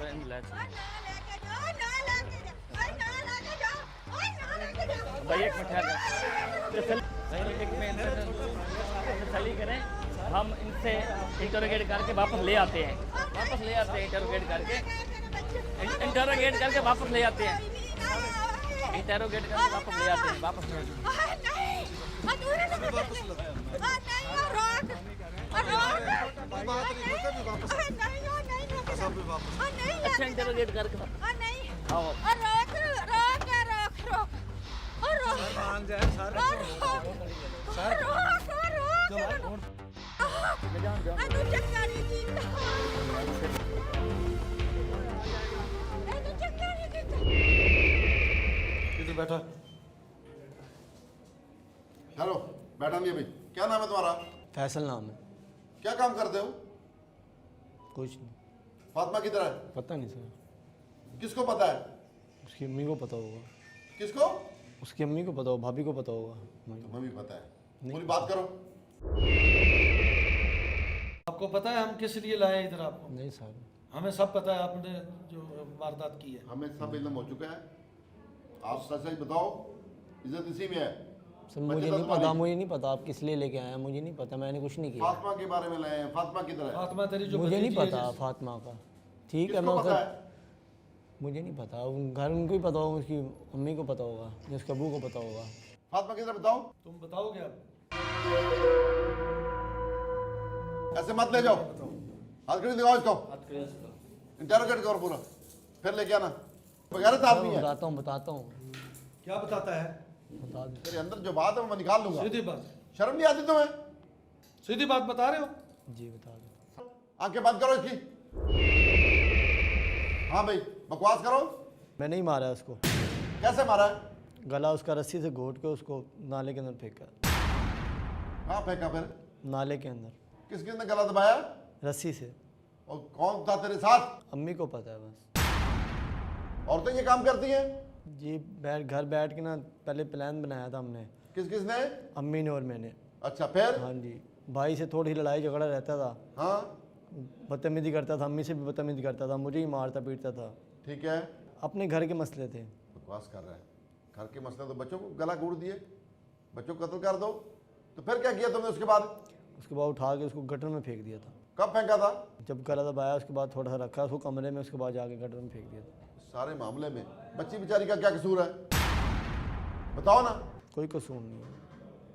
भाई एक मिनट तसल्ली करें, हम इनसे इंटरोगेट करके वापस ले आते हैं, इंटरोगेट करके वापस ले आते हैं, वापस अच्छा इंटरोगेट करके आओ। बैठा। हेलो, बैठा नहीं अभी। क्या नाम है तुम्हारा? फैसल नाम है। क्या काम करते हो? कुछ नहीं। फातिमा किधर है? पता नहीं सर। किसको पता है? उसकी अम्मी को पता होगा। किसको? उसकी अम्मी को पता होगा, भाभी को पता होगा। तुम्हें भी पता है? पूरी बात करो। आपको पता है हम किस लिए लाए इधर आपको? नहीं सर, हमें सब पता है आपने जो वारदात की है। हमें सब इल्म हो चुका है। आप सच बताओ, इज्जत इसी में है। सर मुझे नहीं पता, आप किस लिए लेके आए हैं, मुझे नहीं पता, मैंने कुछ नहीं किया। फातिमा के बारे में लाए हैं। फातिमा किधर है? फातिमा तेरी जो मुझे नहीं पता फातिमा का। ठीक है, मैं पता है? मुझे नहीं पता, घर उनको ही पता होगा, उसकी अम्मी को पता होगा, उसके अबू को पता होगा। फातिमा किधर बताओ? तुम बताओगे अब? ऐसे मत ले जाओ, हथकड़ी दिखाओ इसको, इंटरोगेट करो पूरा, फिर लेके आना। बगैरत आदमी है। बताता हूँ। क्या बताता है? बता दो। तेरे अंदर जो बात है वो मैं निकाल लूंगा। सीधी बात। शर्म नहीं आती तुम्हें? सीधी बात बता रहे हो? जी बता दो। आंखें बंद करो इसकी। हाँ भाई, बकवास करो। मैंने ही मारा है उसको। कैसे मारा है? गला उसका रस्सी से घोट के उसको नाले के अंदर फेंका। कहाँ फेंका फिर? नाले के अंदर। किसके अंदर गला दबाया? रस्सी से। और कौन था तेरे साथ? अम्मी को पता है बस। औरतें ये काम करती हैं? जी घर बैठ के ना पहले प्लान बनाया था हमने। किस किसने? अम्मी ने और मैंने। अच्छा, फिर? हाँ जी, भाई से थोड़ी लड़ाई झगड़ा रहता था। हाँ, बदतमीजी करता था, अम्मी से भी बदतमीजी करता था, मुझे ही मारता पीटता था। ठीक है। अपने घर के मसले थे। बकवास कर रहा है। घर के मसले तो बच्चों को गला घूट दिए, बच्चों को कत्ल कर दो। तो फिर क्या किया तुमने उसके बाद? उसके बाद उठा के उसको गटर में फेंक दिया था। कब फेंका था? जब गला दबाया उसके बाद थोड़ा सा रखा उसको कमरे में, उसके बाद जाके गटर में फेंक दिया था। सारे मामले में बच्ची बेचारी का क्या कसूर है? बताओ ना। कोई कसूर नहीं है।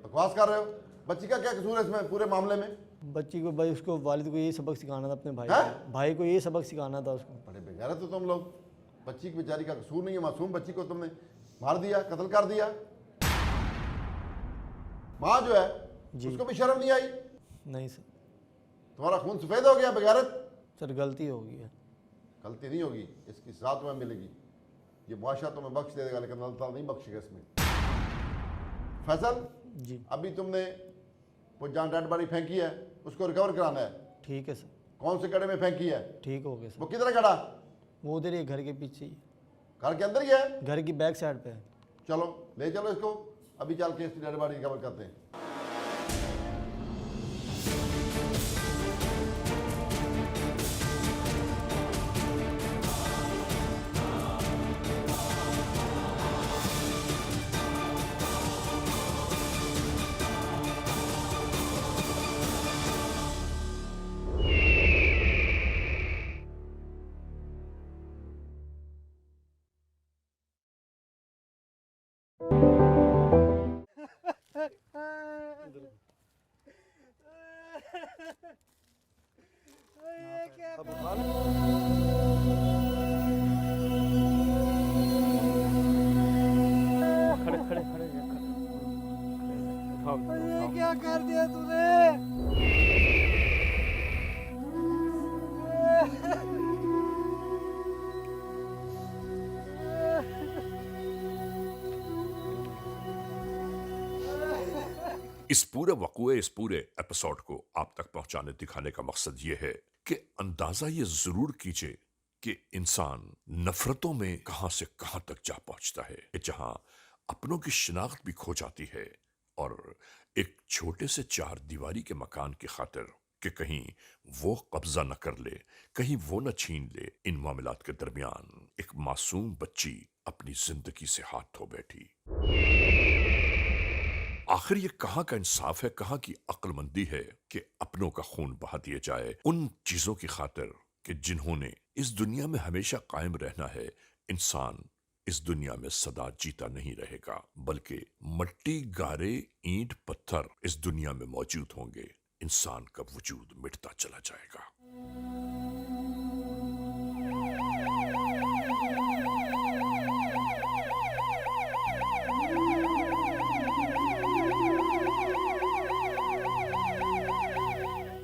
बकवास कर रहे हो। बच्ची का क्या कसूर है इसमें पूरे मामले में? बच्ची को भाई, उसको वालिद को यही सबक सिखाना था, अपने भाई को यही सबक सिखाना था उसको। बड़े बेगैरत हो तुम लोग। बच्ची की बेचारी का कसूर नहीं है, मासूम बच्ची को तुमने मार दिया, कत्ल कर दिया। माँ जो है उसको भी शर्म नहीं आई? नहीं सर। तुम्हारा खून सफेद हो गया बेगैरत। सर गलती हो गई है। गलती नहीं होगी, इसकी सजा तुम्हें मिलेगी। ये मुआशरा तुम्हें बख्श दे देगा, लेकिन अल्लाह ताला नहीं बख्शेगा इसमें। फैसल जी, अभी तुमने वो जहाँ डेड बॉडी फेंकी है उसको रिकवर कराना है। ठीक है सर। कौन से गड्ढे में फेंकी है? ठीक हो गया वो सर। किधर है गड्ढा? वो उधर ही घर के पीछे ही, घर के अंदर ही है? घर की बैक साइड पे है। चलो ले चलो इसको, अभी चल के इसकी डेड बॉडी रिकवर करते हैं। क्या कर दिया तूने? इस पूरे एपिसोड को आप तक पहुंचाने दिखाने का मकसद यह है कि अंदाजा ये जरूर कीजिए कि इंसान नफरतों में कहां से कहां तक जा पहुंचता है, जहां अपनों की शिनाख्त भी खो जाती है और एक छोटे से चार दीवारी के मकान की खातिर कि कहीं वो कब्जा न कर ले, कहीं वो न छीन ले। इन मामलात के दरमियान एक मासूम बच्ची अपनी जिंदगी से हाथ धो बैठी। आखिर ये कहां का इंसाफ है, कहां की अक्लमंदी है कि अपनों का खून बहा दिया जाए उन चीजों की खातिर कि जिन्होंने इस दुनिया में हमेशा कायम रहना है। इंसान इस दुनिया में सदा जीता नहीं रहेगा, बल्कि मट्टी, गारे, ईंट, पत्थर इस दुनिया में मौजूद होंगे। इंसान का वजूद मिटता चला जाएगा।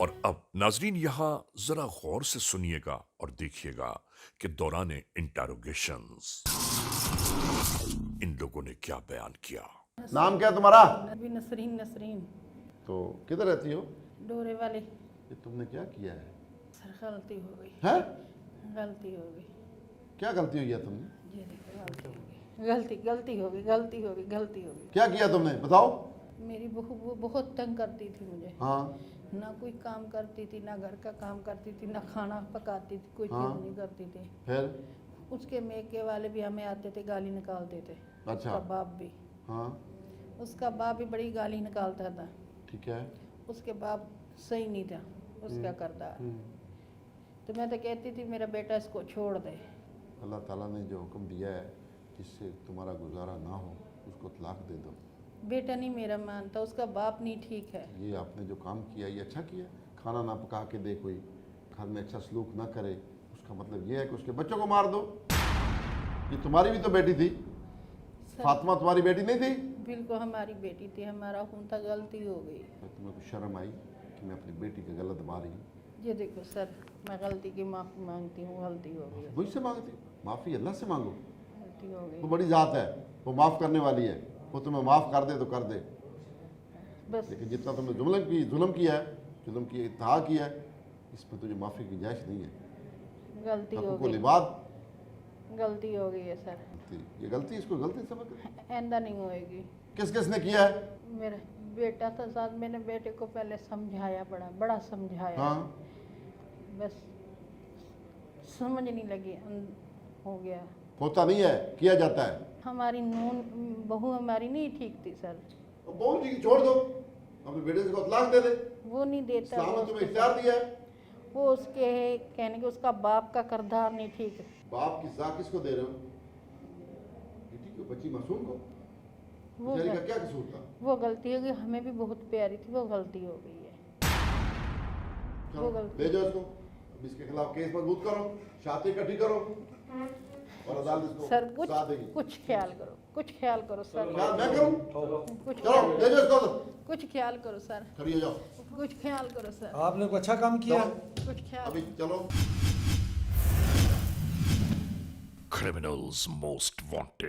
और अब नाजरीन यहां जरा गौर से सुनिएगा और देखिएगा कि दौरान इंटरोगेशंस इन लोगों ने क्या बयान किया। नाम क्या है तुम्हारा? अभी नसरीन नसरीन तो किधर रहती हो? डोरे वाले। ये तुमने क्या किया है? सर गलती हो गई, हैं? गलती हो गई। क्या गलती हुई है तुमने? ये देखो गलती हो गई, गलती हो गई, गलती हो गई, गलती हो गई। क्या किया तुमने बताओ? मेरी बहू वो बहुत तंग करती थी मुझे। हाँ ना कोई काम करती थी, ना घर का काम करती थी, ना खाना पकाती थी, कोई हाँ। चीज़ नहीं करती थी। फिर? उसके मेके वाले भी हमें आते थे, गाली निकालते थे। अच्छा। उसका बाप भी, हाँ उसका बाप भी बड़ी गाली निकालता था। ठीक है। उसके बाप सही नहीं था उसका करदार। तो मैं तो कहती थी मेरा बेटा इसको छोड़ दे। अल्लाह ताला ने जो हुक्म दिया है जिससे तुम्हारा गुजारा ना हो उसको तलाक दे दो। बेटा नहीं मेरा मानता, उसका बाप नहीं ठीक है। ये आपने जो काम किया ये अच्छा किया। खाना ना पका के दे, कोई घर में अच्छा सलूक ना करे, उसका मतलब ये है कि उसके बच्चों को मार दो। ये तुम्हारी भी तो बेटी थी, फातिमा तुम्हारी बेटी नहीं थी? बिल्कुल हमारी बेटी थी, हमारा खून था, गलती हो गई। तुम्हें कुछ शर्म आई कि मैं अपनी बेटी की गलत मारी? ये देखो सर, मैं गलती की माफ़ी मांगती हूँ, गलती हो गई, मुझसे मांगती हो? माफ़ी अल्लाह से मांगो, गलती हो गई। वो बड़ी ज़ात है, वो माफ़ करने वाली है। वो तुम्हें माफ़ कर दे तो कर दे, बस लेकिन जितना तुमने जुल्म किया है, जुल्म की इत्तहा किया है, इसमें तुझे माफ़ी की गुंजाइश नहीं है। गलती हो हक़ूक़ुल गई, इबाद, गलती हो गई है सर, ये गलती, इसको गलती समझ। आइंदा नहीं होएगी। किस किस ने किया है? मेरा बेटा था साथ, मैंने बेटे को पहले समझाया, बड़ा समझाया। हाँ बस समझ नहीं लगी, हो गया। होता नहीं है, किया जाता है। हमारी नून बहू हमारी नहीं ठीक थी सर। बहुत जी छोड़ दो, अपने बेटे से तलाक दे दे। वो नहीं देता, इस्लाम वो ने तुम्हें इख्तियार दिया है। वो उसके कहने के उसका बाप का किरदार नहीं ठीक है। बाप की सजा किसको दे रहे हो? बेटी को, बच्ची मासूम को? वो बेचारी का गल- क्या कसूर था? वो गलती हो गई, हमें भी बहुत प्यारी थी, वो गलती हो गई है। चलो वो गलती- ले जाओ इसको, अब इसके खिलाफ केस मजबूत करो, शादी इकट्ठी करो और अदालत इसको सर सजा देगी। कुछ ख्याल करो, कुछ ख्याल करो सर, ख्याल मैं करूं? कुछ चलो ख्याल, ले जाओ इसको, कुछ ख्याल करो सर, खड़ी हो जाओ। कुछ ख्याल करो सर, आपने कोई अच्छा काम किया? चलो कुछ ख्याल। अभी चलो। Criminals Most Wanted.